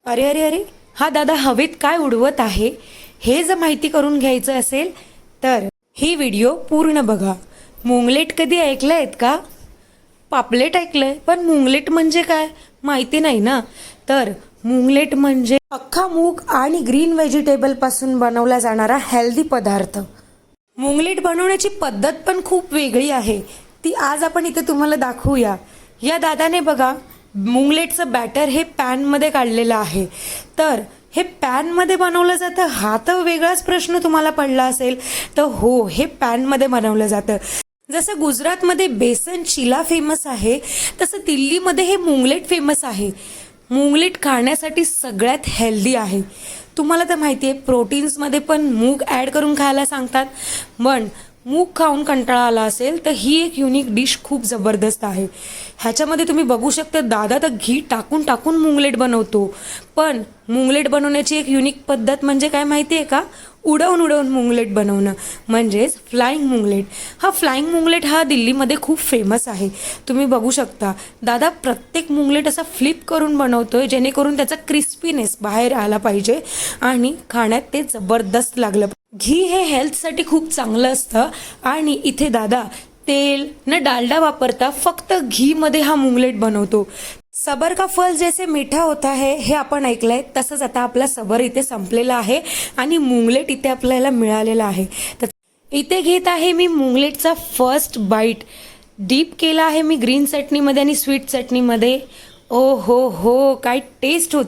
अरे अरे अरे, हा दादा हवेत काय उडवत आहे हे जर माहिती करून घ्यायचं असेल तर ही व्हिडिओ पूर्ण बघा. मुंगलेट कधी ऐकलं आहेत का? पापलेट ऐकलंय, पण मुंगलेट म्हणजे काय माहिती नाही ना. तर मुंगलेट म्हणजे अख्खा मूग आणि ग्रीन व्हेजिटेबल पासून बनवला जाणारा हेल्दी पदार्थ. मुंगलेट बनवण्याची पद्धत पण खूप वेगळी आहे, ती आज आपण इथे तुम्हाला दाखवूया. या दादाने बघा मुंगलेटचं बॅटर हे पॅनमध्ये काढलेलं आहे. तर हे पॅनमध्ये बनवलं जातं हा तर वेगळाच प्रश्न तुम्हाला पडला असेल. तर हो, हे पॅनमध्ये बनवलं जातं. जसं गुजरातमध्ये बेसन चिला फेमस आहे, तसं दिल्लीमध्ये हे मुंगलेट फेमस आहे. मुंगलेट खाण्यासाठी सगळ्यात हेल्दी आहे. तुम्हाला तर माहिती आहे प्रोटीन्समध्ये पण मूग ॲड करून खायला सांगतात. पण मूग खाऊन कंटाळा आला असेल तर ही एक युनिक डिश खूप जबरदस्त आहे. ह्याच्यामध्ये तुम्ही बघू शकता दादा तर घी टाकून टाकून मुंगलेट बनवतो. पण मुंगलेट बनवण्याची एक युनिक पद्धत म्हणजे काय माहिती आहे का? उडवून उडवून मुंगलेट बनवणं, म्हणजेच फ्लाइंग मुंगलेट. हा फ्लाइंग मुंगलेट हा दिल्लीमध्ये खूप फेमस आहे. तुम्ही बघू शकता दादा प्रत्येक मुंगलेट असा फ्लिप करून बनवतोय जेणेकरून त्याचा क्रिस्पीनेस बाहेर आला पाहिजे आणि खाण्यात ते जबरदस्त लागलं. घी हे हेल्थसाठी खूप चांगलं असतं आणि इथे दादा तेल न डालडा वापरता फक्त घीमध्ये हा मुंगलेट बनवतो. सबर का फल जैसे मीठा होता है हे आपण ऐकलंय, तसंच आता आपला सबर इथे संपलेला आहे आणि मुंगलेट इथे आपल्याला मिळालेला आहे. तर इथे घेत आहे मी मुंगलेटचा फर्स्ट बाईट. डीप केला आहे मी ग्रीन चटणीमध्ये आणि स्वीट चटणीमध्ये. ओ हो हो, काय टेस्ट होती.